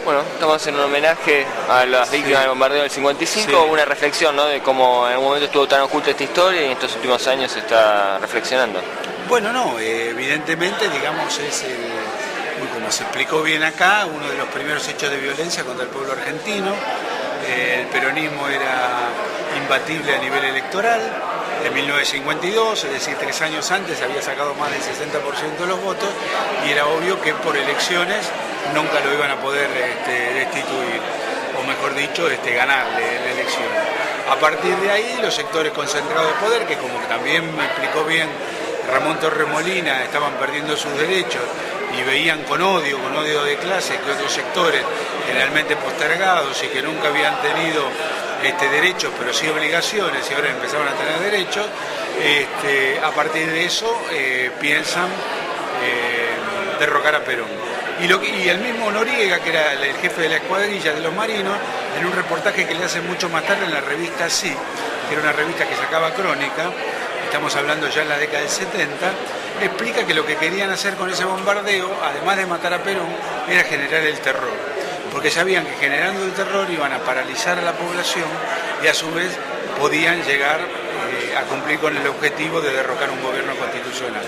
Bueno, estamos en un homenaje a las víctimas del bombardeo del 55, Sí. una reflexión, ¿no?, de cómo en algún momento estuvo tan oculta esta historia y en estos últimos años se está reflexionando. Bueno, no, evidentemente, digamos, como se explicó bien acá, uno de los primeros hechos de violencia contra el pueblo argentino. El peronismo era imbatible a nivel electoral. En 1952, es decir, 3 años antes, había sacado más del 60% de los votos y era obvio que por elecciones nunca lo iban a poder destituir, o mejor dicho, ganarle la elección. A partir de ahí, los sectores concentrados de poder, que como también me explicó bien Ramón Torremolina, estaban perdiendo sus derechos y veían con odio de clase que otros sectores, generalmente postergados y que nunca habían tenido derechos, pero sí obligaciones, y ahora empezaron a tener derechos, a partir de eso piensan derrocar a Perón. Y el mismo Noriega, que era el jefe de la escuadrilla de los marinos, en un reportaje que le hacen mucho más tarde en la revista Sí, que era una revista que sacaba crónica, estamos hablando ya en la década del 70, explica que lo que querían hacer con ese bombardeo, además de matar a Perón, era generar el terror. Porque sabían que generando el terror iban a paralizar a la población y a su vez podían llegar a cumplir con el objetivo de derrocar un gobierno constitucional.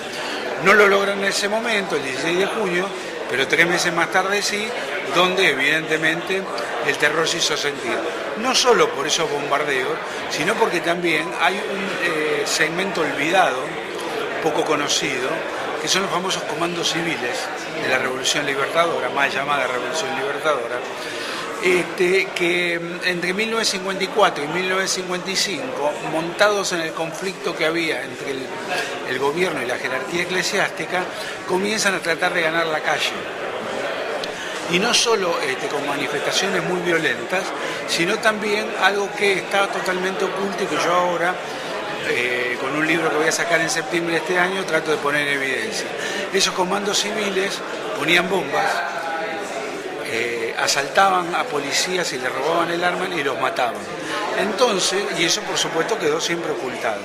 No lo logran en ese momento, el 16 de junio, pero 3 meses más tarde sí, donde evidentemente el terror se hizo sentir. No solo por esos bombardeos, sino porque también hay un segmento olvidado, poco conocido, que son los famosos comandos civiles de la Revolución Libertadora, más llamada Revolución Libertadora, que entre 1954 y 1955, montados en el conflicto que había entre el gobierno y la jerarquía eclesiástica, comienzan a tratar de ganar la calle. Y no solo con manifestaciones muy violentas, sino también algo que está totalmente oculto y que yo ahora, con un libro que voy a sacar en septiembre de este año, trato de poner en evidencia. Esos comandos civiles ponían bombas, asaltaban a policías y les robaban el arma y los mataban. Entonces, y eso por supuesto quedó siempre ocultado.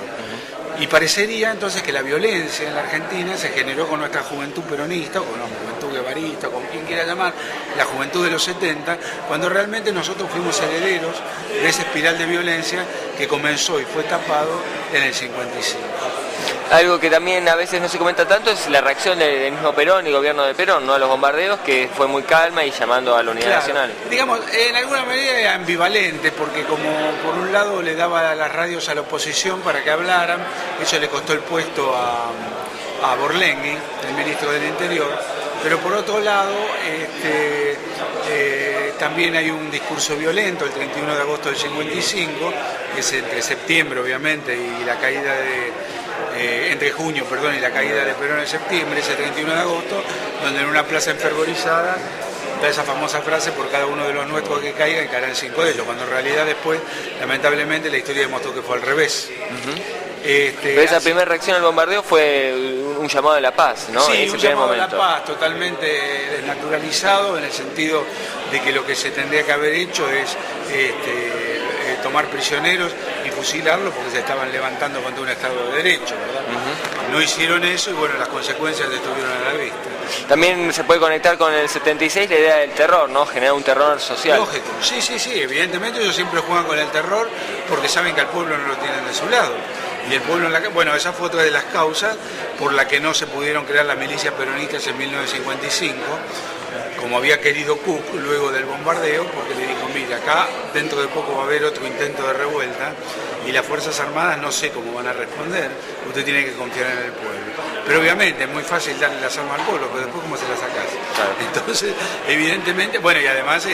Y parecería entonces que la violencia en la Argentina se generó con nuestra juventud peronista, o con la juventud guevarista, con quien quiera llamar, la juventud de los 70, cuando realmente nosotros fuimos herederos de esa espiral de violencia que comenzó y fue tapado en el 55. Algo que también a veces no se comenta tanto es la reacción del mismo Perón y el gobierno de Perón, ¿no?, a los bombardeos, que fue muy calma y llamando a la unidad nacional. Digamos, en alguna medida era ambivalente, porque como por un lado le daba las radios a la oposición para que hablaran, eso le costó el puesto a Borlenghi, el ministro del Interior, pero por otro lado también hay un discurso violento el 31 de agosto del 55, que es entre septiembre obviamente y la caída entre junio, y la caída de Perón en septiembre, ese 31 de agosto, donde en una plaza enfervorizada da esa famosa frase: por cada uno de los nuestros que caiga, caerán 5 de ellos, cuando en realidad después, lamentablemente, la historia demostró que fue al revés. Pero esa primera reacción al bombardeo fue un llamado de la paz, ¿no? Sí, ese un llamado momento. de la paz, totalmente desnaturalizado, en el sentido de que lo que se tendría que haber hecho es tomar prisioneros y fusilarlos porque se estaban levantando contra un Estado de Derecho, ¿verdad? No hicieron eso y bueno, las consecuencias estuvieron a la vista. También se puede conectar con el 76 la idea del terror, ¿no? Generar un terror social. Lógico, sí, evidentemente ellos siempre juegan con el terror porque saben que al pueblo no lo tienen de su lado. Y el pueblo bueno, esa fue otra de las causas por la que no se pudieron crear las milicias peronistas en 1955, como había querido Cook luego del bombardeo, porque le dijo: mira, acá dentro de poco va a haber otro intento de revuelta y las Fuerzas Armadas no sé cómo van a responder, usted tiene que confiar en el pueblo. Pero obviamente es muy fácil darle las armas al pueblo, pero después ¿cómo se las sacás? Claro. Entonces, evidentemente, bueno, y además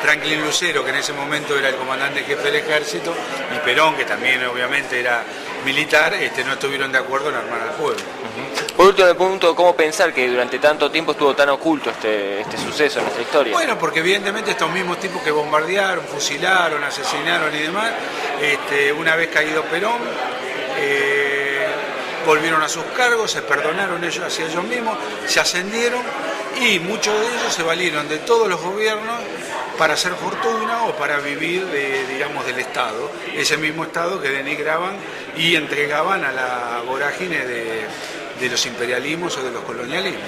Franklin Lucero, que en ese momento era el comandante jefe del ejército, y Perón, que también obviamente era militar, no estuvieron de acuerdo en armar al pueblo. Por último punto, ¿cómo pensar que durante tanto tiempo estuvo tan oculto este suceso en nuestra historia? Bueno, porque evidentemente estos mismos tipos que bombardearon, fusilaron, asesinaron y demás, una vez caído Perón, volvieron a sus cargos, se perdonaron ellos hacia ellos mismos, se ascendieron y muchos de ellos se valieron de todos los gobiernos para hacer fortuna o para vivir del Estado, ese mismo Estado que denigraban y entregaban a la vorágine de los imperialismos o de los colonialismos.